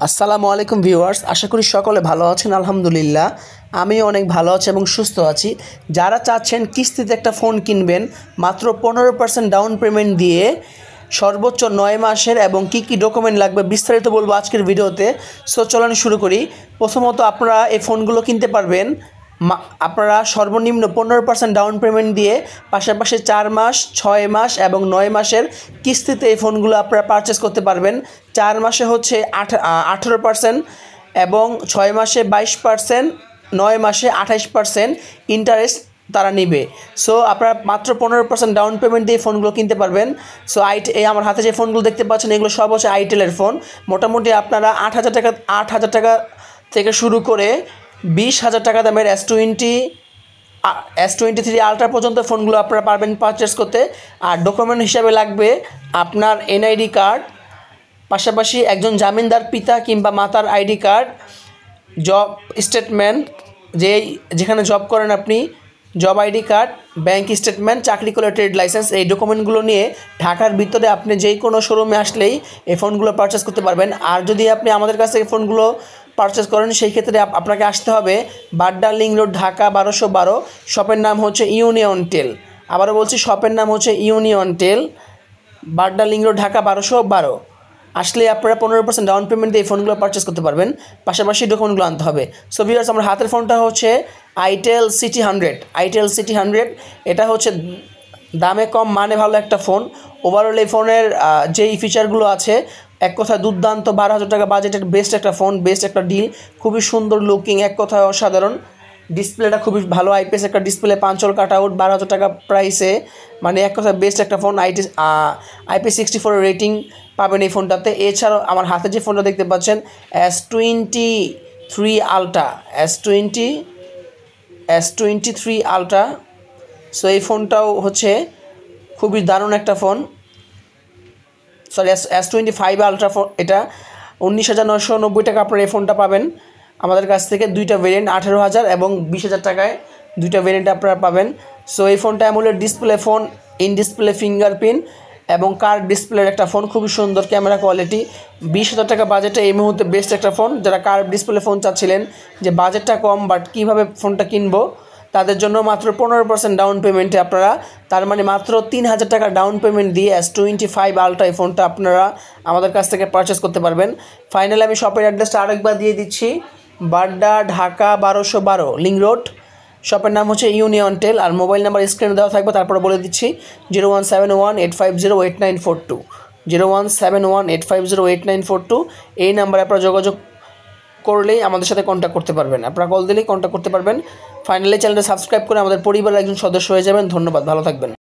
আসসালামু আলাইকুম ভিউয়ার্স, আশা করি সকলে ভালো আছেন। আলহামদুলিল্লাহ আমি অনেক ভালো আছি এবং সুস্থ আছি। যারা চাচ্ছেন কিস্তিতে একটা ফোন কিনবেন মাত্র 15% ডাউন পেমেন্ট দিয়ে সর্বোচ্চ 9 মাসের এবং কি কি ডকুমেন্ট লাগবে বিস্তারিত বলবো আজকের ভিডিওতে। সো চলুন শুরু করি। প্রথমত আপনারা এই ফোনগুলো কিনতে পারবেন আপনারা সর্বনিম্ন 15% ডাউন পেমেন্ট দিয়ে পাশাপাশি 4 মাস 6 মাস এবং 9 মাসের কিস্তিতে এই ফোনগুলো আপনারা পারচেস করতে পারবেন। 4 মাসে হচ্ছে 18% এবং 6 মাসে 22%, 9 মাসে 28% ইন্টারেস্ট তারা নেবে। সো আপনারা মাত্র 15% ডাউন পেমেন্ট দিয়ে ফোনগুলো কিনতে পারবেন। সো এই আমার হাতে যে ফোনগুলো দেখতে পাচ্ছেন এগুলো সব হচ্ছে আইটেলের ফোন। মোটামুটি আপনারা 8,000 টাকা থেকে শুরু করে 20,000 টাকা দামের S23 আলট্রা পর্যন্ত ফোনগুলো আপনারা পারবেন পারচেস করতে। আর ডকুমেন্ট হিসাবে লাগবে আপনার এনআইডি কার্ড, পাশাপাশি একজন জামিনদার পিতা কিংবা মাতার আইডি কার্ড, জব স্টেটমেন্ট, যেখানে জব করেন আপনি job ID card, bank statement, চাকরি করে ট্রেড লাইসেন্স। এই ডকুমেন্টগুলো নিয়ে ঢাকার ভিতরে আপনি যেই কোনো শোরুমে আসলেই এই ফোনগুলো পারচেস করতে পারবেন। আর যদি আপনি আমাদের কাছ থেকে ফোনগুলো পারচেস করেন সেই ক্ষেত্রে আপনাকে আসতে হবে বাড্ডা লিং রোড, ঢাকা 1212। শপের নাম হচ্ছে ইউনিয়ন টেল। আবারও বলছি, শপের নাম হচ্ছে ইউনিয়ন টেল, বাড্ডা লিং রোড, ঢাকা 1212। আসলে আপনারা 15% ডাউন পেমেন্ট দিয়ে এই ফোনগুলো পারচেস করতে পারবেন। পাশাপাশি ডকুমেন্টগুলো আনতে হবে। সো ভিউয়ার্স, আমার হাতের ফোনটা হচ্ছে আইটেল সিটি 100। এটা হচ্ছে দামে কম মানে ভালো একটা ফোন। ওভারঅল এই ফোনের যেই ফিচারগুলো আছে এক কথায় দুর্দান্ত। 12,000 টাকা বাজেটের বেস্ট একটা ফোন, বেস্ট একটা ডিল। খুবই সুন্দর লুকিং, এক কথায় অসাধারণ। ডিসপ্লেটা খুবই ভালো, আইপিএস একটা ডিসপ্লে, 5 হল কাট আউট, 12,000 টাকা প্রাইসে, মানে এক কথায় বেস্ট একটা ফোন। IP64 রেটিং পাবেন এই ফোনটাতে। এছাড়াও আমার হাতে যে ফোনটা দেখতে পাচ্ছেন S23 ultra, S23 ultra. So এই ফোনটাও হচ্ছে খুবই দারুণ একটা phone. Sorry, S25 ultra phone. এটা 19,990 টাকা আপনারা এই ফোনটা পাবেন আমাদের কাছ থেকে। দুইটা ভেরিয়েন্ট, 18,000 এবং 20,000 টাকায় দুইটা ভেরিয়েন্ট আপনারা পাবেন। সো এই ফোনটা AMOLED display phone, in display fingerprint এবং কার্ভ ডিসপ্লের একটা ফোন। খুবই সুন্দর ক্যামেরা কোয়ালিটি। 20,000 টাকা বাজেটে এই মুহূর্তে বেস্ট একটা ফোন। যারা কার্ভ ডিসপ্লে ফোন চাচ্ছিলেন, যে বাজেটটা কম বাট কীভাবে ফোনটা কিনবো, তাদের জন্য মাত্র 15% ডাউন পেমেন্টে আপনারা, তার মানে মাত্র 3,000 টাকা ডাউন পেমেন্ট দিয়ে S25 আলট্রা এই ফোনটা আপনারা আমাদের কাছ থেকে পারচেস করতে পারবেন। ফাইনালি আমি শপের অ্যাড্রেসটা আরেকবার দিয়ে দিচ্ছি, বাড্ডা, ঢাকা 1212 লিং রোড। শপের নাম হচ্ছে ইউনিয়ন টেল। আর মোবাইল নাম্বার স্ক্রিনে দেওয়া থাকবে, তারপরে বলে দিচ্ছি 017185084942, 017185084942। এই নাম্বারে আপনারা যোগাযোগ করলেই আমাদের সাথে কন্ট্যাক্ট করতে পারবেন। আপনারা কল দিলেই কন্ট্যাক্ট করতে পারবেন। ফাইনালি চ্যানেলটা সাবস্ক্রাইব করে আমাদের পরিবারের একজন সদস্য হয়ে যাবেন। ধন্যবাদ, ভালো থাকবেন।